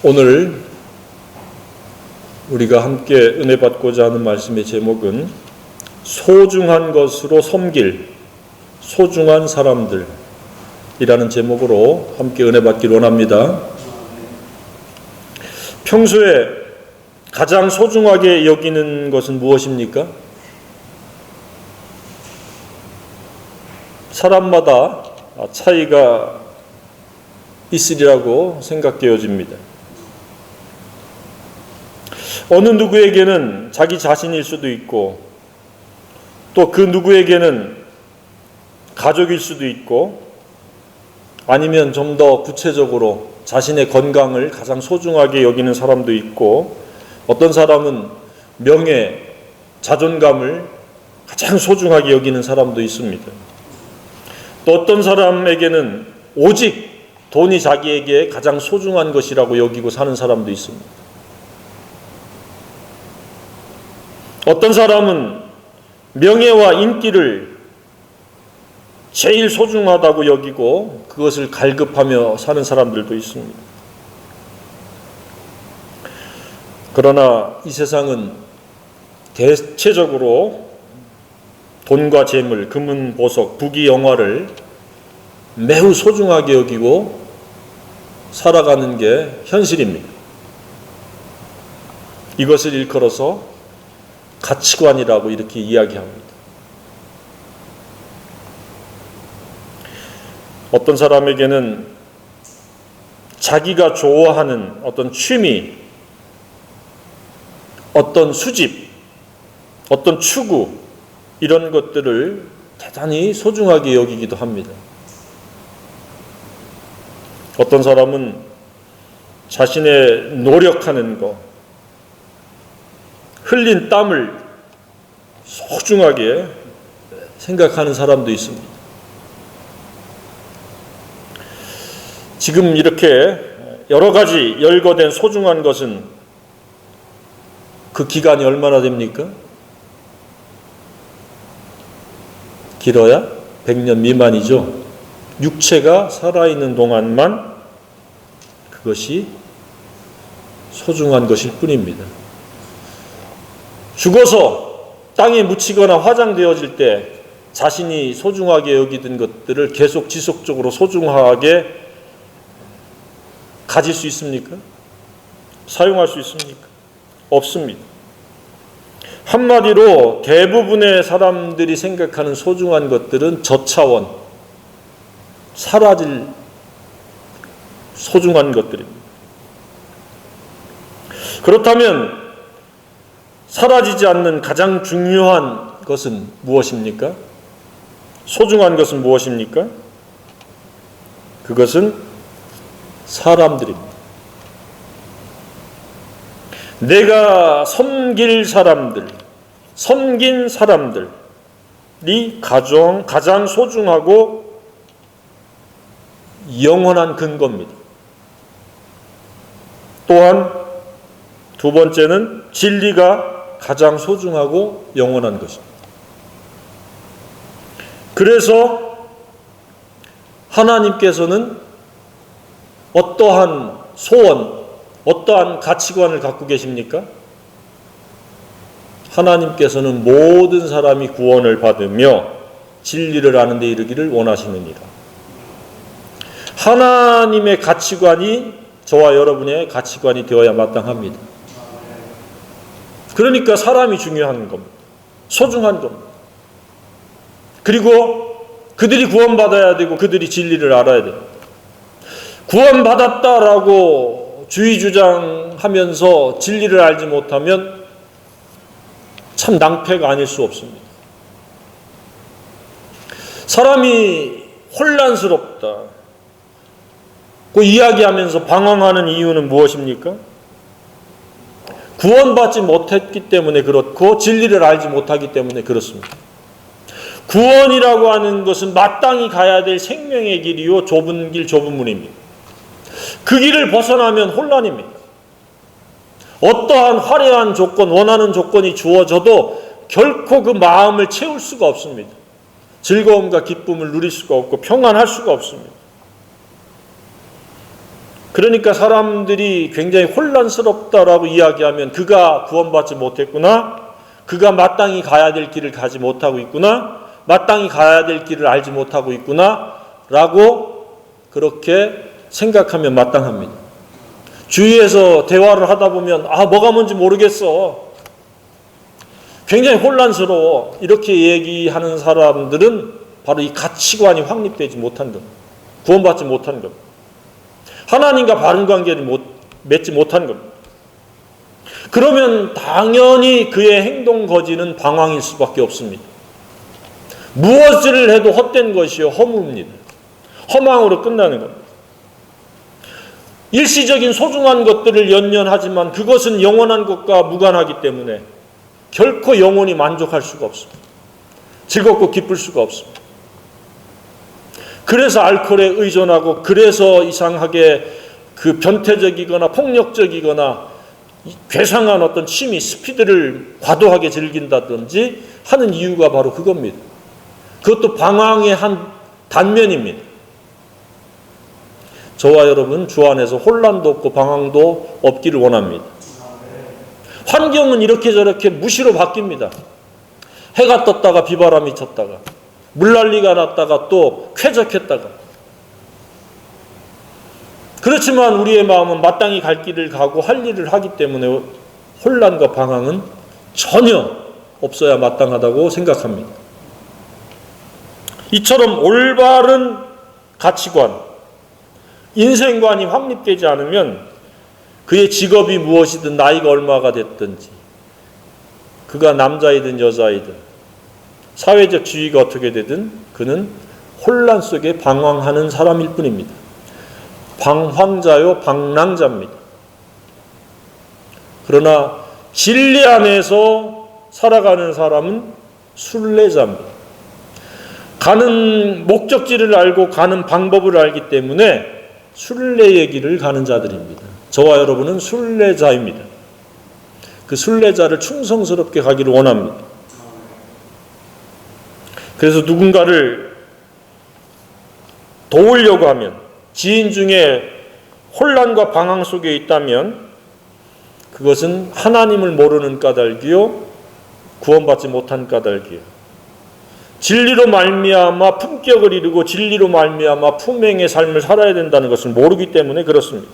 오늘 우리가 함께 은혜 받고자 하는 말씀의 제목은 소중한 것으로 섬길 소중한 사람들이라는 제목으로 함께 은혜 받기를 원합니다. 평소에 가장 소중하게 여기는 것은 무엇입니까? 사람마다 차이가 있으리라고 생각되어집니다. 어느 누구에게는 자기 자신일 수도 있고 또 그 누구에게는 가족일 수도 있고 아니면 좀 더 구체적으로 자신의 건강을 가장 소중하게 여기는 사람도 있고 어떤 사람은 명예, 자존감을 가장 소중하게 여기는 사람도 있습니다. 또 어떤 사람에게는 오직 돈이 자기에게 가장 소중한 것이라고 여기고 사는 사람도 있습니다. 어떤 사람은 명예와 인기를 제일 소중하다고 여기고 그것을 갈급하며 사는 사람들도 있습니다. 그러나 이 세상은 대체적으로 돈과 재물, 금은 보석, 부귀 영화를 매우 소중하게 여기고 살아가는 게 현실입니다. 이것을 일컬어서 가치관이라고 이렇게 이야기합니다. 어떤 사람에게는 자기가 좋아하는 어떤 취미, 어떤 수집, 어떤 추구 이런 것들을 대단히 소중하게 여기기도 합니다. 어떤 사람은 자신의 노력하는 것, 흘린 땀을 소중하게 생각하는 사람도 있습니다. 지금 이렇게 여러 가지 열거된 소중한 것은 그 기간이 얼마나 됩니까? 길어야 100년 미만이죠. 육체가 살아있는 동안만 그것이 소중한 것일 뿐입니다. 죽어서 땅에 묻히거나 화장되어질 때 자신이 소중하게 여기던 것들을 계속 지속적으로 소중하게 가질 수 있습니까? 사용할 수 있습니까? 없습니다. 한마디로 대부분의 사람들이 생각하는 소중한 것들은 저차원, 사라질 소중한 것들입니다. 그렇다면 사라지지 않는 가장 중요한 것은 무엇입니까? 소중한 것은 무엇입니까? 그것은 사람들입니다. 내가 섬길 사람들, 섬긴 사람들이 가장 소중하고 영원한 근거입니다. 또한 두 번째는 진리가 가장 소중하고 영원한 것입니다. 그래서 하나님께서는 어떠한 소원, 어떠한 가치관을 갖고 계십니까? 하나님께서는 모든 사람이 구원을 받으며 진리를 아는 데 이르기를 원하시느니라. 하나님의 가치관이 저와 여러분의 가치관이 되어야 마땅합니다. 그러니까 사람이 중요한 겁니다. 소중한 겁니다. 그리고 그들이 구원받아야 되고 그들이 진리를 알아야 됩니다. 구원받았다라고 주의주장하면서 진리를 알지 못하면 참 낭패가 아닐 수 없습니다. 사람이 혼란스럽다 그 이야기하면서 방황하는 이유는 무엇입니까? 구원받지 못했기 때문에 그렇고 진리를 알지 못하기 때문에 그렇습니다. 구원이라고 하는 것은 마땅히 가야 될 생명의 길이요 좁은 길 좁은 문입니다. 그 길을 벗어나면 혼란입니다. 어떠한 화려한 조건, 원하는 조건이 주어져도 결코 그 마음을 채울 수가 없습니다. 즐거움과 기쁨을 누릴 수가 없고 평안할 수가 없습니다. 그러니까 사람들이 굉장히 혼란스럽다라고 이야기하면 그가 구원받지 못했구나, 그가 마땅히 가야 될 길을 가지 못하고 있구나, 마땅히 가야 될 길을 알지 못하고 있구나 라고 그렇게 생각하면 마땅합니다. 주위에서 대화를 하다 보면 뭐가 뭔지 모르겠어, 굉장히 혼란스러워, 이렇게 얘기하는 사람들은 바로 이 가치관이 확립되지 못한 것, 구원받지 못한 것, 하나님과 바른 관계를 맺지 못한 것. 그러면 당연히 그의 행동 거지는 방황일 수밖에 없습니다. 무엇을 해도 헛된 것이요 허무입니다. 허망으로 끝나는 겁니다. 일시적인 소중한 것들을 연연하지만 그것은 영원한 것과 무관하기 때문에 결코 영원히 만족할 수가 없습니다. 즐겁고 기쁠 수가 없습니다. 그래서 알코올에 의존하고, 그래서 이상하게 그 변태적이거나 폭력적이거나 괴상한 어떤 취미, 스피드를 과도하게 즐긴다든지 하는 이유가 바로 그겁니다. 그것도 방황의 한 단면입니다. 저와 여러분 주 안에서 혼란도 없고 방황도 없기를 원합니다. 환경은 이렇게 저렇게 무시로 바뀝니다. 해가 떴다가 비바람이 쳤다가, 물난리가 났다가 또 쾌적했다가. 그렇지만 우리의 마음은 마땅히 갈 길을 가고 할 일을 하기 때문에 혼란과 방황은 전혀 없어야 마땅하다고 생각합니다. 이처럼 올바른 가치관, 인생관이 확립되지 않으면 그의 직업이 무엇이든 나이가 얼마가 됐든지, 그가 남자이든 여자이든 사회적 지위가 어떻게 되든 그는 혼란 속에 방황하는 사람일 뿐입니다. 방황자요 방랑자입니다. 그러나 진리 안에서 살아가는 사람은 순례자입니다. 가는 목적지를 알고 가는 방법을 알기 때문에 순례의 길을 가는 자들입니다. 저와 여러분은 순례자입니다. 그 순례자를 충성스럽게 가기를 원합니다. 그래서 누군가를 도우려고 하면, 지인 중에 혼란과 방황 속에 있다면 그것은 하나님을 모르는 까닭이요 구원받지 못한 까닭이요, 진리로 말미암아 품격을 이루고 진리로 말미암아 품행의 삶을 살아야 된다는 것을 모르기 때문에 그렇습니다.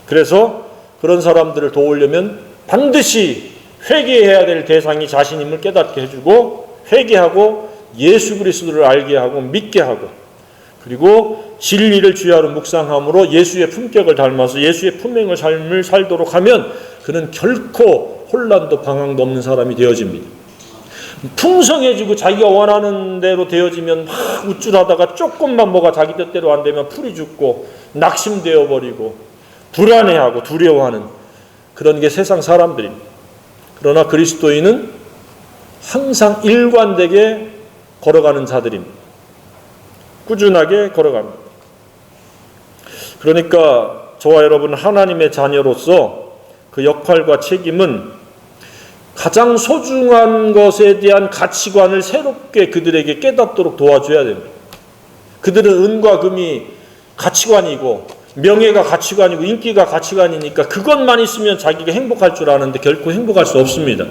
그래서 그런 사람들을 도우려면 반드시 회개해야 될 대상이 자신임을 깨닫게 해주고, 회개하고 예수 그리스도를 알게 하고 믿게 하고, 그리고 진리를 주야로 묵상함으로 예수의 품격을 닮아서 예수의 품행의 삶을 살도록 하면 그는 결코 혼란도 방황도 없는 사람이 되어집니다. 풍성해지고 자기가 원하는 대로 되어지면 막 우쭐하다가 조금만 뭐가 자기 뜻대로 안 되면 풀이 죽고 낙심되어 버리고 불안해하고 두려워하는 그런 게 세상 사람들입니다. 그러나 그리스도인은 항상 일관되게 걸어가는 자들입니다. 꾸준하게 걸어갑니다. 그러니까 저와 여러분 하나님의 자녀로서 그 역할과 책임은 가장 소중한 것에 대한 가치관을 새롭게 그들에게 깨닫도록 도와줘야 됩니다. 그들은 은과 금이 가치관이고 명예가 가치관이고 인기가 가치관이니까 그것만 있으면 자기가 행복할 줄 아는데 결코 행복할 수 없습니다.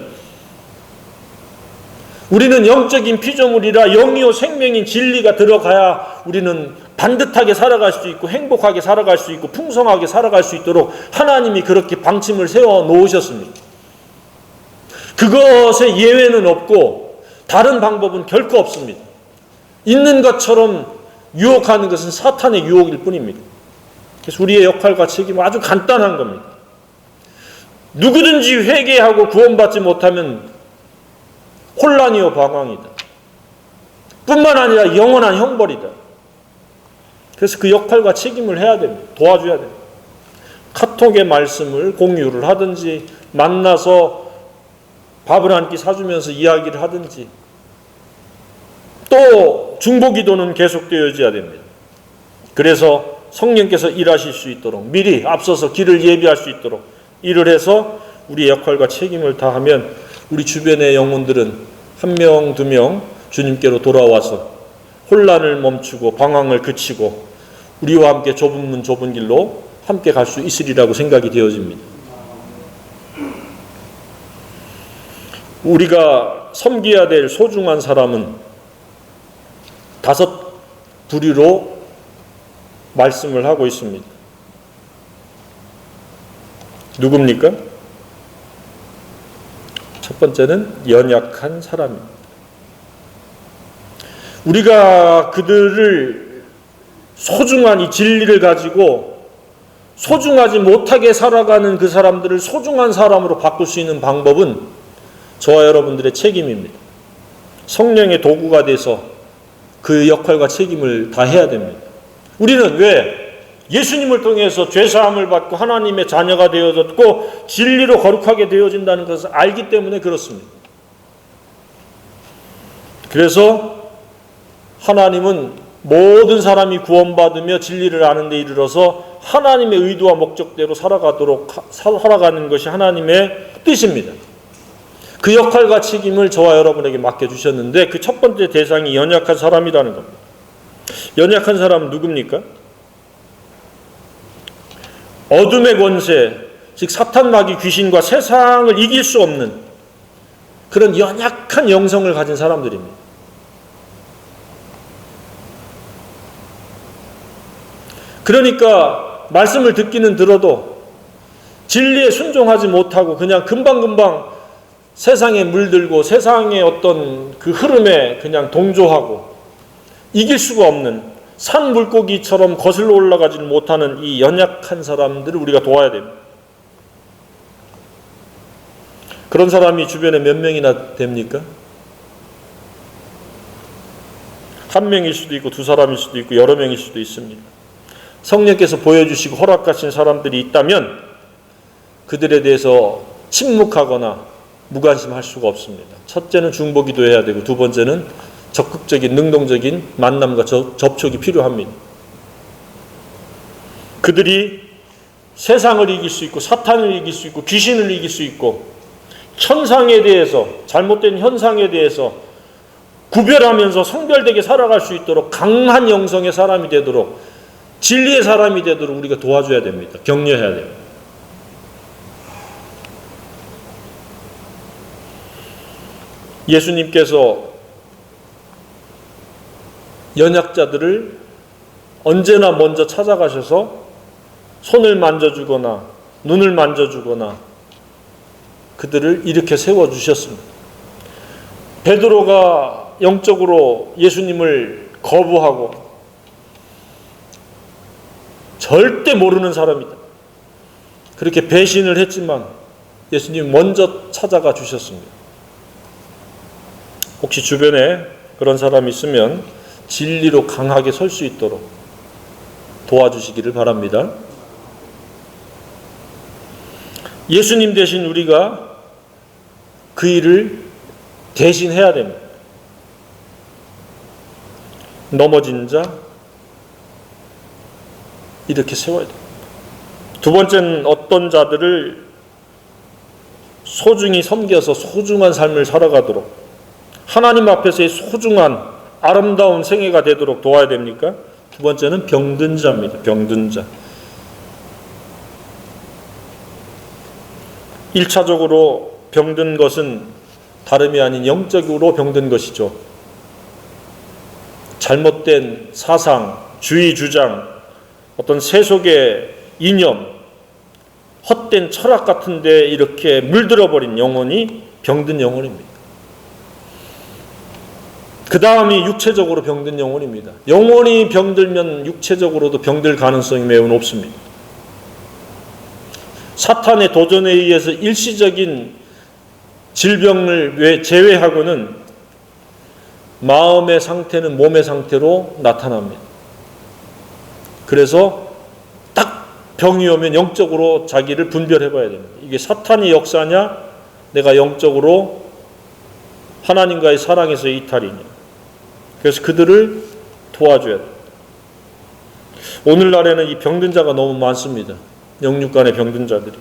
우리는 영적인 피조물이라 영이요 생명인 진리가 들어가야 우리는 반듯하게 살아갈 수 있고 행복하게 살아갈 수 있고 풍성하게 살아갈 수 있도록 하나님이 그렇게 방침을 세워 놓으셨습니다. 그것에 예외는 없고 다른 방법은 결코 없습니다. 있는 것처럼 유혹하는 것은 사탄의 유혹일 뿐입니다. 그래서 우리의 역할과 책임은 아주 간단한 겁니다. 누구든지 회개하고 구원받지 못하면 혼란이요 방황이다. 뿐만 아니라 영원한 형벌이다. 그래서 그 역할과 책임을 해야 됩니다. 도와줘야 됩니다. 카톡의 말씀을 공유를 하든지 만나서 밥을 한 끼 사주면서 이야기를 하든지, 또 중보기도는 계속되어져야 됩니다. 그래서 성령께서 일하실 수 있도록 미리 앞서서 길을 예비할 수 있도록 일을 해서 우리 역할과 책임을 다하면 우리 주변의 영혼들은 한 명, 두 명 주님께로 돌아와서 혼란을 멈추고 방황을 그치고 우리와 함께 좁은 문 좁은 길로 함께 갈 수 있으리라고 생각이 되어집니다. 우리가 섬겨야 될 소중한 사람은 5 부류로 말씀을 하고 있습니다. 누굽니까? 첫 번째는 연약한 사람입니다. 우리가 그들을 소중한 이 진리를 가지고 소중하지 못하게 살아가는 그 사람들을 소중한 사람으로 바꿀 수 있는 방법은 저와 여러분들의 책임입니다. 성령의 도구가 돼서 그 역할과 책임을 다해야 됩니다. 우리는 왜 예수님을 통해서 죄사함을 받고 하나님의 자녀가 되어졌고 진리로 거룩하게 되어진다는 것을 알기 때문에 그렇습니다. 그래서 하나님은 모든 사람이 구원받으며 진리를 아는 데 이르러서 하나님의 의도와 목적대로 살아가는 것이 하나님의 뜻입니다. 그 역할과 책임을 저와 여러분에게 맡겨주셨는데 그 첫 번째 대상이 연약한 사람이라는 겁니다. 연약한 사람은 누굽니까? 어둠의 권세, 즉 사탄 마귀 귀신과 세상을 이길 수 없는 그런 연약한 영성을 가진 사람들입니다. 그러니까 말씀을 듣기는 들어도 진리에 순종하지 못하고 그냥 금방금방 세상에 물들고 세상의 어떤 그 흐름에 그냥 동조하고 이길 수가 없는 산 물고기처럼 거슬러 올라가지 못하는 이 연약한 사람들을 우리가 도와야 됩니다. 그런 사람이 주변에 몇 명이나 됩니까? 1명일 수도 있고 2사람일 수도 있고 여러 명일 수도 있습니다. 성령께서 보여주시고 허락하신 사람들이 있다면 그들에 대해서 침묵하거나 무관심할 수가 없습니다. 첫째는 중보기도해야 되고 두 번째는 적극적인 능동적인 만남과 접촉이 필요합니다. 그들이 세상을 이길 수 있고 사탄을 이길 수 있고 귀신을 이길 수 있고 현상에 대해서 잘못된 현상에 대해서 구별하면서 성별되게 살아갈 수 있도록 강한 영성의 사람이 되도록 진리의 사람이 되도록 우리가 도와줘야 됩니다. 격려해야 됩니다. 예수님께서 연약자들을 언제나 먼저 찾아가셔서 손을 만져주거나 눈을 만져주거나 그들을 일으켜 세워주셨습니다. 베드로가 영적으로 예수님을 거부하고 절대 모르는 사람이다. 그렇게 배신을 했지만 예수님 먼저 찾아가 주셨습니다. 혹시 주변에 그런 사람이 있으면 진리로 강하게 설 수 있도록 도와주시기를 바랍니다. 예수님 대신 우리가 그 일을 대신해야 됩니다. 넘어진 자 이렇게 세워야 됩니다. 두 번째는 어떤 자들을 소중히 섬겨서 소중한 삶을 살아가도록 하나님 앞에서의 소중한 아름다운 생애가 되도록 도와야 됩니까? 두 번째는 병든 자입니다. 병든 자. 1차적으로 병든 것은 다름이 아닌 영적으로 병든 것이죠. 잘못된 사상, 주의 주장, 어떤 세속의 이념, 헛된 철학 같은 데 이렇게 물들어버린 영혼이 병든 영혼입니다. 그 다음이 육체적으로 병든 영혼입니다. 영혼이 병들면 육체적으로도 병들 가능성이 매우 높습니다. 사탄의 도전에 의해서 일시적인 질병을 제외하고는 마음의 상태는 몸의 상태로 나타납니다. 그래서 딱 병이 오면 영적으로 자기를 분별해 봐야 됩니다. 이게 사탄의 역사냐 내가 영적으로 하나님과의 사랑에서 이탈이냐. 그래서 그들을 도와줘야 돼요. 오늘날에는 이 병든 자가 너무 많습니다. 영육간의 병든 자들이.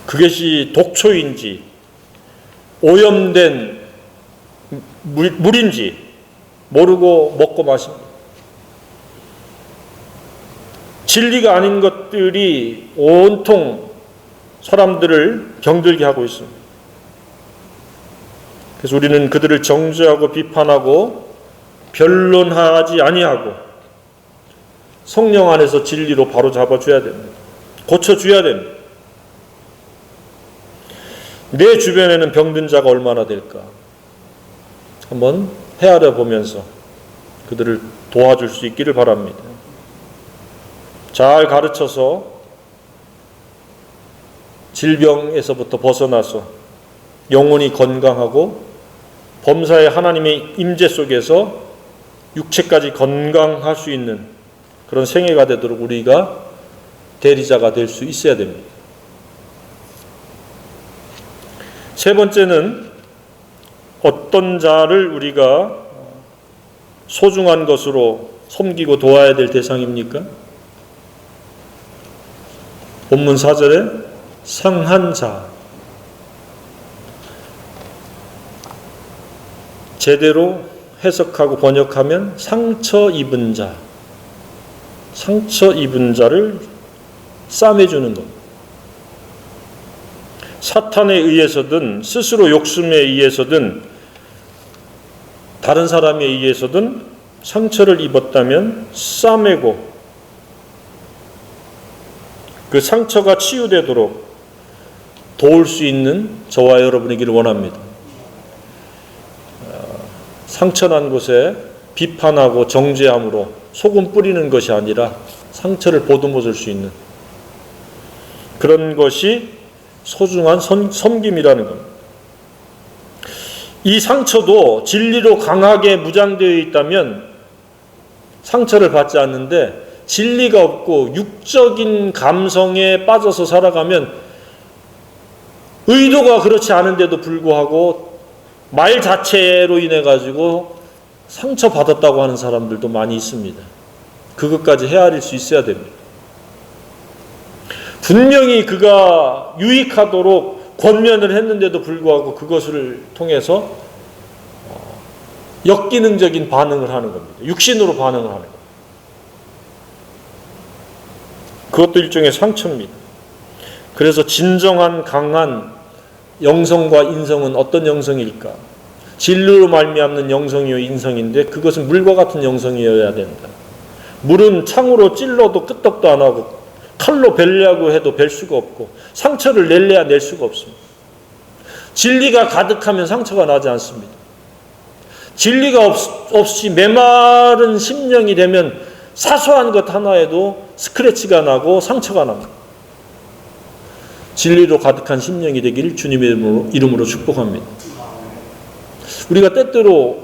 그것이 독초인지 오염된 물인지 모르고 먹고 마십니다. 진리가 아닌 것들이 온통 사람들을 병들게 하고 있습니다. 그래서 우리는 그들을 정죄하고 비판하고 변론하지 아니하고 성령 안에서 진리로 바로 잡아줘야 됩니다. 고쳐줘야 됩니다. 내 주변에는 병든 자가 얼마나 될까? 한번 헤아려 보면서 그들을 도와줄 수 있기를 바랍니다. 잘 가르쳐서 질병에서부터 벗어나서 영혼이 건강하고 범사의 하나님의 임재 속에서 육체까지 건강할 수 있는 그런 생애가 되도록 우리가 대리자가 될 수 있어야 됩니다. 세 번째는 어떤 자를 우리가 소중한 것으로 섬기고 도와야 될 대상입니까? 본문 4절에 상한 자, 제대로 해석하고 번역하면 상처 입은 자, 상처 입은 자를 싸매주는 것. 사탄에 의해서든 스스로 욕심에 의해서든 다른 사람에 의해서든 상처를 입었다면 싸매고 그 상처가 치유되도록 도울 수 있는 저와 여러분이기를 원합니다. 상처난 곳에 비판하고 정죄함으로 소금 뿌리는 것이 아니라 상처를 보듬어 줄 수 있는 그런 것이 소중한 섬김이라는 겁니다. 이 상처도 진리로 강하게 무장되어 있다면 상처를 받지 않는데 진리가 없고 육적인 감성에 빠져서 살아가면 의도가 그렇지 않은데도 불구하고 말 자체로 인해 가지고 상처받았다고 하는 사람들도 많이 있습니다. 그것까지 헤아릴 수 있어야 됩니다. 분명히 그가 유익하도록 권면을 했는데도 불구하고 그것을 통해서 역기능적인 반응을 하는 겁니다. 육신으로 반응을 하는 겁니다. 그것도 일종의 상처입니다. 그래서 진정한 강한 영성과 인성은 어떤 영성일까? 진리로 말미암는 영성이요 인성인데 그것은 물과 같은 영성이어야 된다. 물은 창으로 찔러도 끄떡도 안 하고 칼로 벨려고 해도 벨 수가 없고 상처를 낼래야 낼 수가 없습니다. 진리가 가득하면 상처가 나지 않습니다. 진리가 없이 메마른 심령이 되면 사소한 것 하나에도 스크래치가 나고 상처가 납니다. 진리로 가득한 심령이 되기를 주님의 이름으로 축복합니다. 우리가 때때로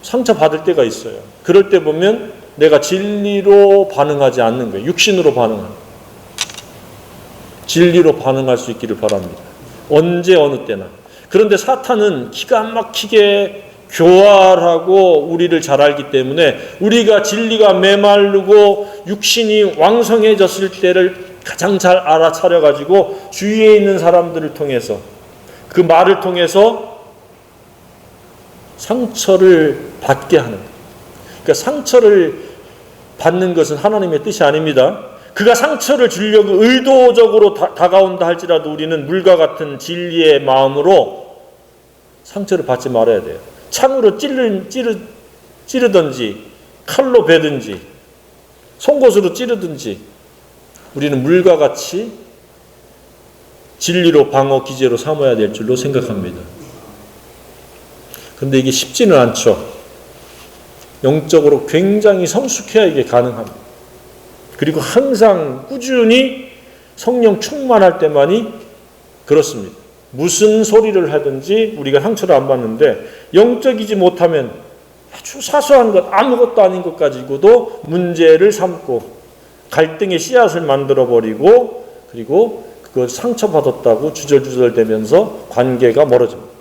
상처받을 때가 있어요. 그럴 때 보면 내가 진리로 반응하지 않는 거예요. 육신으로 반응하는 거예요. 진리로 반응할 수 있기를 바랍니다. 언제 어느 때나. 그런데 사탄은 기가 막히게 교활하고 우리를 잘 알기 때문에 우리가 진리가 메마르고 육신이 왕성해졌을 때를 가장 잘 알아차려가지고 주위에 있는 사람들을 통해서 그 말을 통해서 상처를 받게 하는 거예요. 그러니까 상처를 받는 것은 하나님의 뜻이 아닙니다. 그가 상처를 주려고 의도적으로 다가온다 할지라도 우리는 물과 같은 진리의 마음으로 상처를 받지 말아야 돼요. 창으로 찌르든지 칼로 베든지 송곳으로 찌르든지 우리는 물과 같이 진리로 방어 기제로 삼아야 될 줄로 생각합니다. 그런데 이게 쉽지는 않죠. 영적으로 굉장히 성숙해야 이게 가능합니다. 그리고 항상 꾸준히 성령 충만할 때만이 그렇습니다. 무슨 소리를 하든지 우리가 상처를 안 받는데 영적이지 못하면 아주 사소한 것 아무것도 아닌 것 가지고도 문제를 삼고 갈등의 씨앗을 만들어버리고 그리고 그걸 상처받았다고 주절주절되면서 관계가 멀어집니다.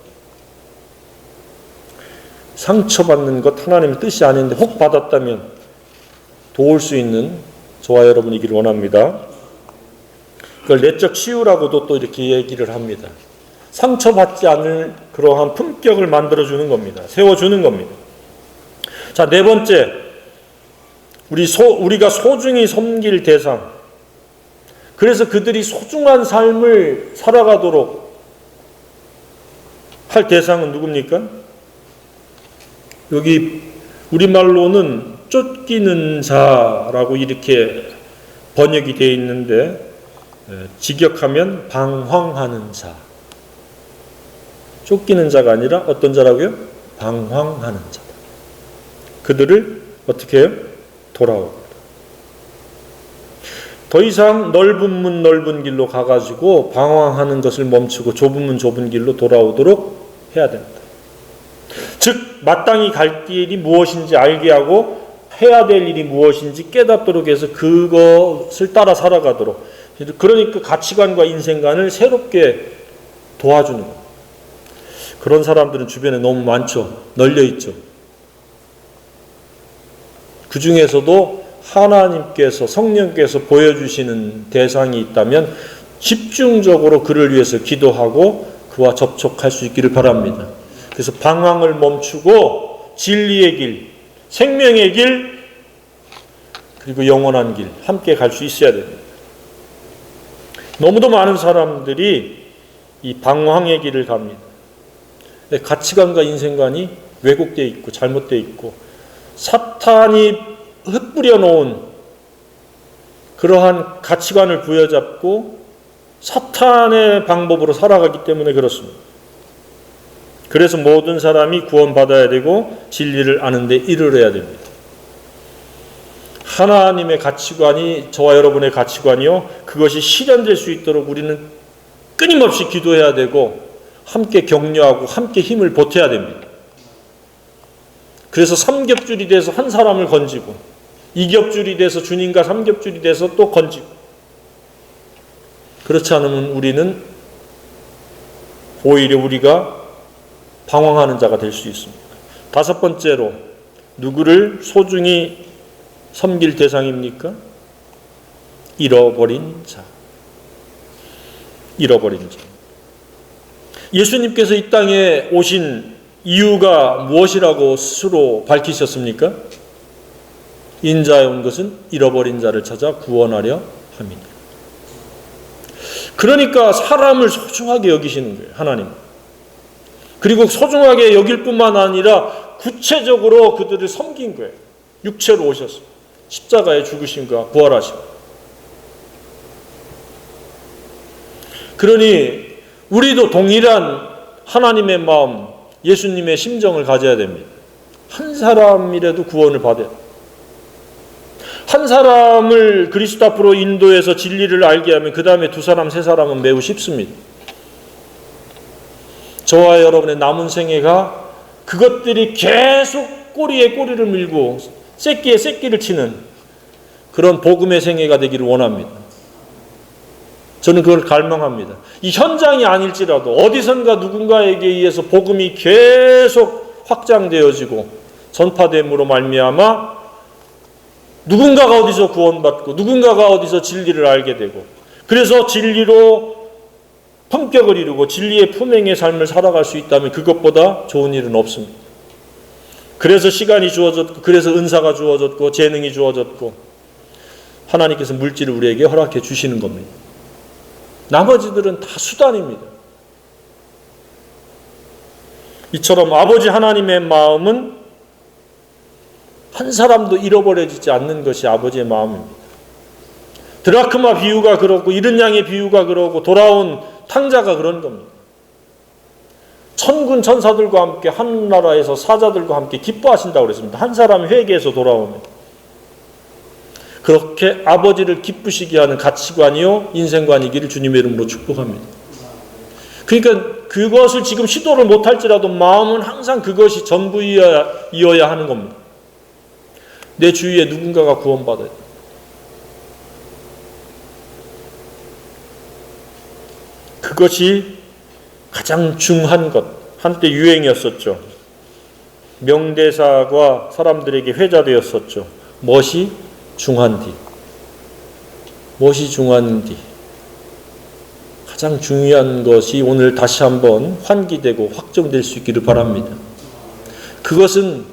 상처받는 것 하나님의 뜻이 아닌데 혹 받았다면 도울 수 있는 저와 여러분이기를 원합니다. 그걸 내적 치유라고도 또 이렇게 얘기를 합니다. 상처받지 않을 그러한 품격을 만들어주는 겁니다. 세워주는 겁니다. 자, 네 번째, 우리가 소중히 섬길 대상, 그래서 그들이 소중한 삶을 살아가도록 할 대상은 누굽니까? 여기 우리말로는 쫓기는 자라고 이렇게 번역이 되어 있는데, 직역하면 방황하는 자. 쫓기는 자가 아니라 어떤 자라고요? 방황하는 자다. 그들을 어떻게 해요? 돌아오고. 더 이상 넓은 문 넓은 길로 가가지고 방황하는 것을 멈추고 좁은 문 좁은 길로 돌아오도록 해야 됩니다. 즉 마땅히 갈 길이 무엇인지 알게 하고 해야 될 일이 무엇인지 깨닫도록 해서 그것을 따라 살아가도록, 그러니까 가치관과 인생관을 새롭게 도와주는 것. 그런 사람들은 주변에 너무 많죠. 널려 있죠. 그 중에서도 하나님께서, 성령께서 보여주시는 대상이 있다면 집중적으로 그를 위해서 기도하고 그와 접촉할 수 있기를 바랍니다. 그래서 방황을 멈추고 진리의 길, 생명의 길, 그리고 영원한 길 함께 갈 수 있어야 됩니다. 너무도 많은 사람들이 이 방황의 길을 갑니다. 가치관과 인생관이 왜곡되어 있고 잘못되어 있고 사탄이 흩뿌려 놓은 그러한 가치관을 부여잡고 사탄의 방법으로 살아가기 때문에 그렇습니다. 그래서 모든 사람이 구원받아야 되고 진리를 아는 데 이르러야 됩니다. 하나님의 가치관이 저와 여러분의 가치관이요, 그것이 실현될 수 있도록 우리는 끊임없이 기도해야 되고 함께 격려하고 함께 힘을 보태야 됩니다. 그래서 삼겹줄이 돼서 한 사람을 건지고 이겹줄이 돼서 주님과 삼겹줄이 돼서 또 건지고, 그렇지 않으면 우리는 오히려 우리가 방황하는 자가 될 수 있습니다. 다섯 번째로 누구를 소중히 섬길 대상입니까? 잃어버린 자. 잃어버린 자. 예수님께서 이 땅에 오신 이유가 무엇이라고 스스로 밝히셨습니까? 인자에 온 것은 잃어버린 자를 찾아 구원하려 함이니라. 그러니까 사람을 소중하게 여기시는 거예요, 하나님. 그리고 소중하게 여길 뿐만 아니라 구체적으로 그들을 섬긴 거예요. 육체로 오셨습니다. 십자가의 죽으심과 부활하심. 그러니 우리도 동일한 하나님의 마음, 예수님의 심정을 가져야 됩니다. 한 사람이라도 구원을 받아야 됩니다. 한 사람을 그리스도 앞으로 인도해서 진리를 알게 하면 그 다음에 두 사람, 세 사람은 매우 쉽습니다. 저와 여러분의 남은 생애가 그것들이 계속 꼬리에 꼬리를 밀고 새끼에 새끼를 치는 그런 복음의 생애가 되기를 원합니다. 저는 그걸 갈망합니다. 이 현장이 아닐지라도 어디선가 누군가에게 의해서 복음이 계속 확장되어지고 전파됨으로 말미암아 누군가가 어디서 구원받고 누군가가 어디서 진리를 알게 되고, 그래서 진리로 품격을 이루고 진리의 품행의 삶을 살아갈 수 있다면 그것보다 좋은 일은 없습니다. 그래서 시간이 주어졌고, 그래서 은사가 주어졌고, 재능이 주어졌고, 하나님께서 물질을 우리에게 허락해 주시는 겁니다. 나머지들은 다 수단입니다. 이처럼 아버지 하나님의 마음은 한 사람도 잃어버려지지 않는 것이 아버지의 마음입니다. 드라크마 비유가 그렇고 이른 양의 비유가 그러고 돌아온 탕자가 그런 겁니다. 천군 천사들과 함께 한 나라에서 사자들과 함께 기뻐하신다고 그랬습니다. 한 사람이 회개해서 돌아오면. 그렇게 아버지를 기쁘시게 하는 가치관이요 인생관이기를 주님의 이름으로 축복합니다. 그러니까 그것을 지금 시도를 못할지라도 마음은 항상 그것이 전부이어야 하는 겁니다. 내 주위에 누군가가 구원받아야 돼. 그것이 가장 중요한 것. 한때 유행이었었죠. 명대사가 사람들에게 회자되었었죠. 멋이 중한디. 멋이 중한디. 가장 중요한 것이 오늘 다시 한번 환기되고 확정될 수 있기를 바랍니다. 그것은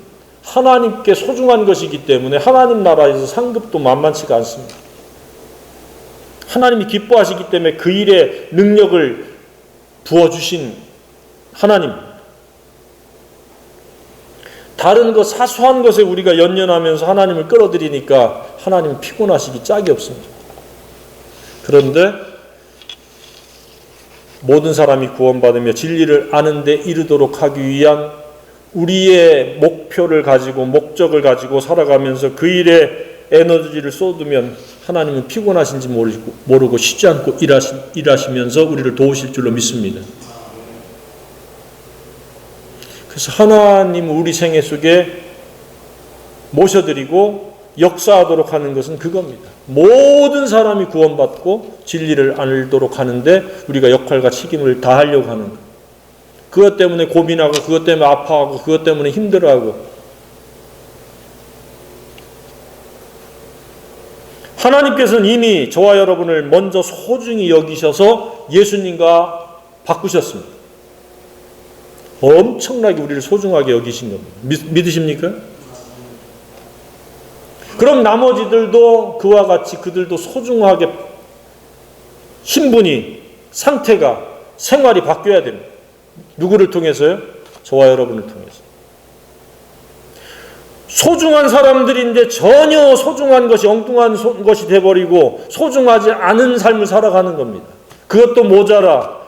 하나님께 소중한 것이기 때문에 하나님 나라에서 상급도 만만치가 않습니다. 하나님이 기뻐하시기 때문에 그 일에 능력을 부어주신 하나님. 다른 것 사소한 것에 우리가 연연하면서 하나님을 끌어들이니까 하나님은 피곤하시기 짝이 없습니다. 그런데 모든 사람이 구원받으며 진리를 아는 데 이르도록 하기 위한 우리의 목표를 가지고 목적을 가지고 살아가면서 그 일에 에너지를 쏟으면 하나님은 피곤하신지 모르고 쉬지 않고 일하시면서 우리를 도우실 줄로 믿습니다. 그래서 하나님 우리 생애 속에 모셔드리고 역사하도록 하는 것은 그겁니다. 모든 사람이 구원받고 진리를 알도록 하는데 우리가 역할과 책임을 다하려고 하는 것. 그것 때문에 고민하고 그것 때문에 아파하고 그것 때문에 힘들어하고 하나님께서는 이미 저와 여러분을 먼저 소중히 여기셔서 예수님과 바꾸셨습니다. 엄청나게 우리를 소중하게 여기신 겁니다. 믿으십니까? 그럼 나머지들도 그와 같이 그들도 소중하게 신분이, 상태가, 생활이 바뀌어야 됩니다. 누구를 통해서요? 저와 여러분을 통해서. 소중한 사람들인데 전혀 소중한 것이 엉뚱한 것이 돼버리고 소중하지 않은 삶을 살아가는 겁니다. 그것도 모자라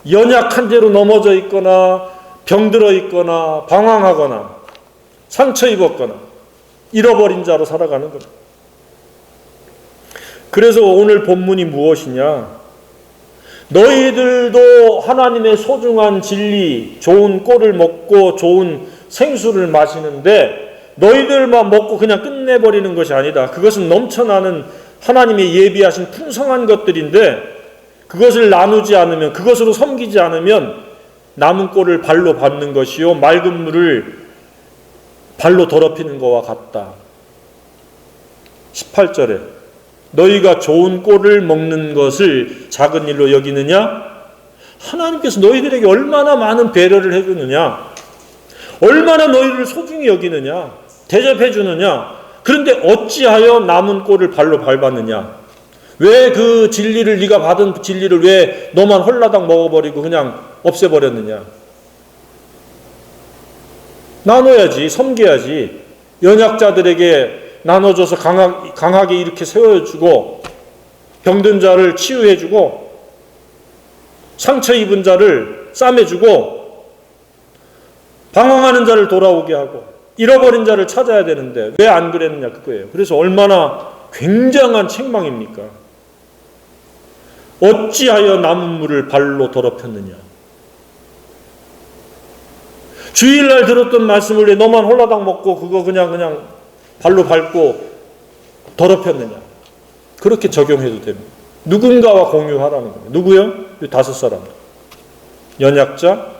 연약한 채로 넘어져 있거나 병들어 있거나 방황하거나 상처 입었거나 잃어버린 자로 살아가는 겁니다. 그래서 오늘 본문이 무엇이냐? 너희들도 하나님의 소중한 진리, 좋은 꼴을 먹고 좋은 생수를 마시는데 너희들만 먹고 그냥 끝내버리는 것이 아니다. 그것은 넘쳐나는 하나님의 예비하신 풍성한 것들인데 그것을 나누지 않으면, 그것으로 섬기지 않으면 남은 꼴을 발로 밟는 것이요 맑은 물을 발로 더럽히는 것과 같다. 18절에 너희가 좋은 꼴을 먹는 것을 작은 일로 여기느냐? 하나님께서 너희들에게 얼마나 많은 배려를 해주느냐? 얼마나 너희를 소중히 여기느냐? 대접해 주느냐? 그런데 어찌하여 남은 꼴을 발로 밟았느냐? 왜 그 진리를, 네가 받은 진리를 왜 너만 홀라당 먹어버리고 그냥 없애버렸느냐? 나눠야지, 섬겨야지. 연약자들에게 나눠줘서 강하게 이렇게 세워주고 병든 자를 치유해주고 상처 입은 자를 싸매주고 방황하는 자를 돌아오게 하고 잃어버린 자를 찾아야 되는데 왜 안 그랬느냐 그거예요. 그래서 얼마나 굉장한 책망입니까? 어찌하여 남은 물을 발로 더럽혔느냐? 주일날 들었던 말씀을 왜 너만 홀라당 먹고 그거 그냥 발로 밟고 더럽혔느냐? 그렇게 적용해도 됩니다. 누군가와 공유하라는 거예요. 누구요? 5사람. 연약자,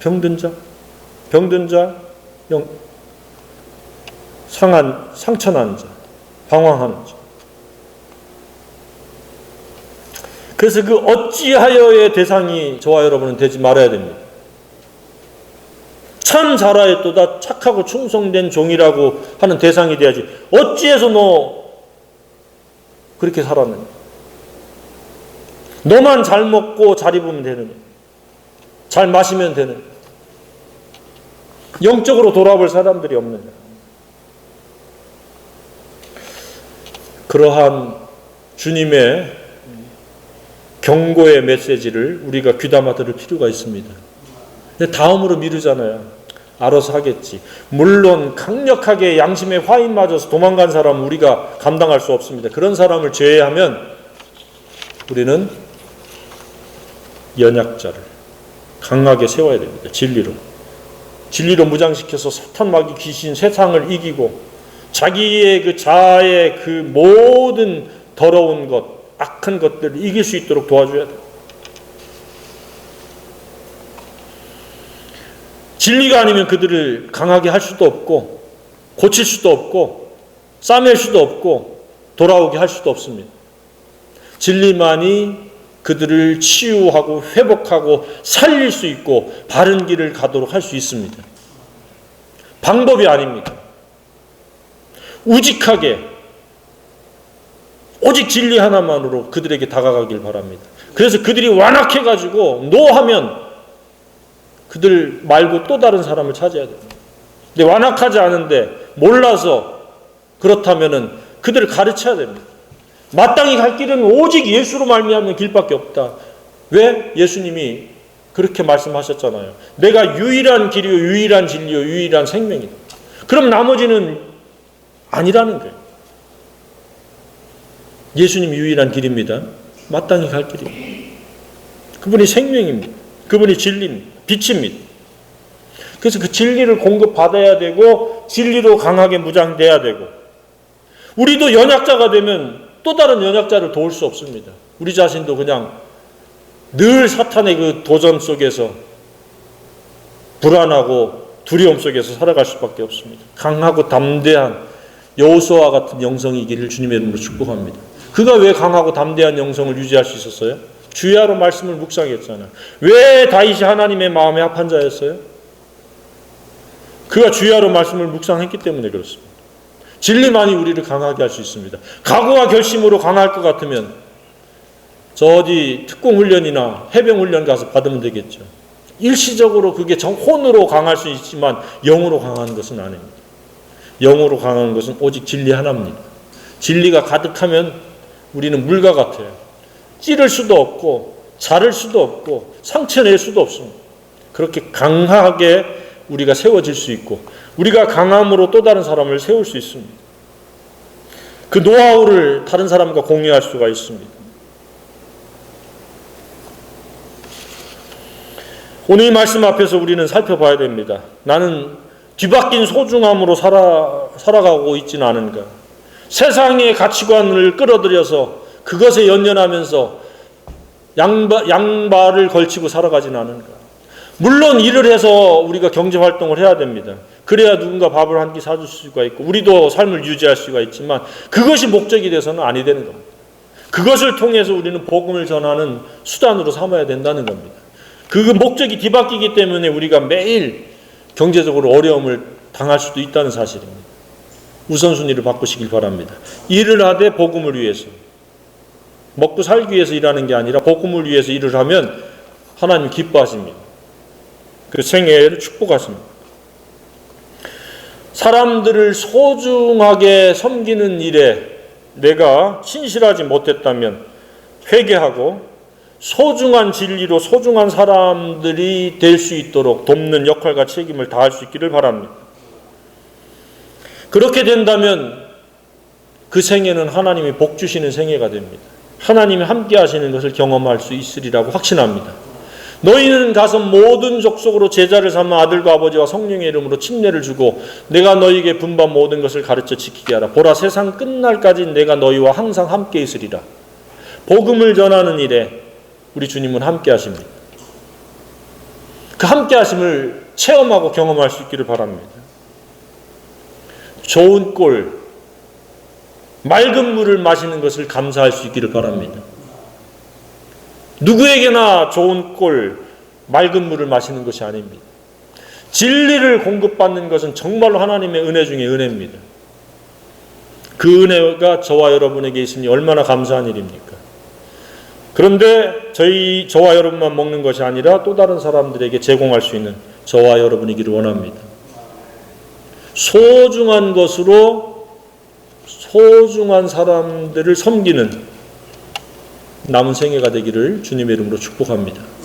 병든 자, 상처난 자, 방황하는 자. 그래서 그 어찌하여의 대상이 저와 여러분은 되지 말아야 됩니다. 참 잘하였도다 착하고 충성된 종이라고 하는 대상이 돼야지. 어찌해서 너 그렇게 살았느냐? 너만 잘 먹고 잘 입으면 되느냐? 잘 마시면 되느냐? 영적으로 돌아볼 사람들이 없느냐? 그러한 주님의 경고의 메시지를 우리가 귀담아 들을 필요가 있습니다. 근데 다음으로 미루잖아요. 알아서 하겠지. 물론 강력하게 양심에 화인 맞아서 도망간 사람은 우리가 감당할 수 없습니다. 그런 사람을 제외하면 우리는 연약자를 강하게 세워야 됩니다. 진리로 무장시켜서 사탄 마귀 귀신 세상을 이기고 자기의 그 자아의 그 모든 더러운 것, 악한 것들을 이길 수 있도록 도와줘야 돼요. 진리가 아니면 그들을 강하게 할 수도 없고 고칠 수도 없고 싸맬 수도 없고 돌아오게 할 수도 없습니다. 진리만이 그들을 치유하고 회복하고 살릴 수 있고 바른 길을 가도록 할 수 있습니다. 방법이 아닙니다. 우직하게 오직 진리 하나만으로 그들에게 다가가길 바랍니다. 그래서 그들이 완악해가지고 노하면 그들 말고 또 다른 사람을 찾아야 됩니다. 근데 완악하지 않은데 몰라서 그렇다면은 그들을 가르쳐야 됩니다. 마땅히 갈 길은 오직 예수로 말미암는 길밖에 없다. 왜? 예수님이 그렇게 말씀하셨잖아요. 내가 유일한 길이요, 유일한 진리요, 유일한 생명이다. 그럼 나머지는 아니라는 거예요. 예수님 유일한 길입니다. 마땅히 갈 길입니다. 그분이 생명입니다. 그분이 진리입니다. 빛입니다. 그래서 그 진리를 공급받아야 되고 진리로 강하게 무장돼야 되고 우리도 연약자가 되면 또 다른 연약자를 도울 수 없습니다. 우리 자신도 그냥 늘 사탄의 그 도전 속에서 불안하고 두려움 속에서 살아갈 수밖에 없습니다. 강하고 담대한 여호수아와 같은 영성이기를 주님의 이름으로 축복합니다. 그가 왜 강하고 담대한 영성을 유지할 수 있었어요? 주야로 말씀을 묵상했잖아요. 왜 다윗이 하나님의 마음에 합한 자였어요? 그가 주야로 말씀을 묵상했기 때문에 그렇습니다. 진리만이 우리를 강하게 할 수 있습니다. 각오와 결심으로 강할 것 같으면 저 어디 특공훈련이나 해병훈련 가서 받으면 되겠죠. 일시적으로 그게 혼으로 강할 수 있지만 영으로 강한 것은 아닙니다. 영으로 강한 것은 오직 진리 하나입니다. 진리가 가득하면 우리는 물과 같아요. 찌를 수도 없고 자를 수도 없고 상처낼 수도 없습니다. 그렇게 강하게 우리가 세워질 수 있고 우리가 강함으로 또 다른 사람을 세울 수 있습니다. 그 노하우를 다른 사람과 공유할 수가 있습니다. 오늘 이 말씀 앞에서 우리는 살펴봐야 됩니다. 나는 뒤바뀐 소중함으로 살아가고 있지는 않은가. 세상의 가치관을 끌어들여서 그것에 연연하면서 양발을 걸치고 살아가지는 않은가. 물론 일을 해서 우리가 경제활동을 해야 됩니다. 그래야 누군가 밥을 한 끼 사줄 수가 있고 우리도 삶을 유지할 수가 있지만 그것이 목적이 돼서는 아니 되는 겁니다. 그것을 통해서 우리는 복음을 전하는 수단으로 삼아야 된다는 겁니다. 그 목적이 뒤바뀌기 때문에 우리가 매일 경제적으로 어려움을 당할 수도 있다는 사실입니다. 우선순위를 바꾸시길 바랍니다. 일을 하되 복음을 위해서 먹고 살기 위해서 일하는 게 아니라 복음을 위해서 일을 하면 하나님 기뻐하십니다. 그 생애를 축복하십니다. 사람들을 소중하게 섬기는 일에 내가 신실하지 못했다면 회개하고 소중한 진리로 소중한 사람들이 될 수 있도록 돕는 역할과 책임을 다할 수 있기를 바랍니다. 그렇게 된다면 그 생애는 하나님이 복 주시는 생애가 됩니다. 하나님이 함께 하시는 것을 경험할 수 있으리라고 확신합니다. 너희는 가서 모든 족속으로 제자를 삼아 아들과 아버지와 성령의 이름으로 침례를 주고 내가 너희에게 분반 모든 것을 가르쳐 지키게 하라. 보라, 세상 끝날까지 내가 너희와 항상 함께 있으리라. 복음을 전하는 일에 우리 주님은 함께 하십니다. 그 함께 하심을 체험하고 경험할 수 있기를 바랍니다. 좋은 꼴, 맑은 물을 마시는 것을 감사할 수 있기를 바랍니다. 누구에게나 좋은 꼴, 맑은 물을 마시는 것이 아닙니다. 진리를 공급받는 것은 정말로 하나님의 은혜 중에 은혜입니다. 그 은혜가 저와 여러분에게 있으니 얼마나 감사한 일입니까? 그런데 저와 여러분만 먹는 것이 아니라 또 다른 사람들에게 제공할 수 있는 저와 여러분이기를 원합니다. 소중한 것으로 소중한 사람들을 섬기는 남은 생애가 되기를 주님의 이름으로 축복합니다.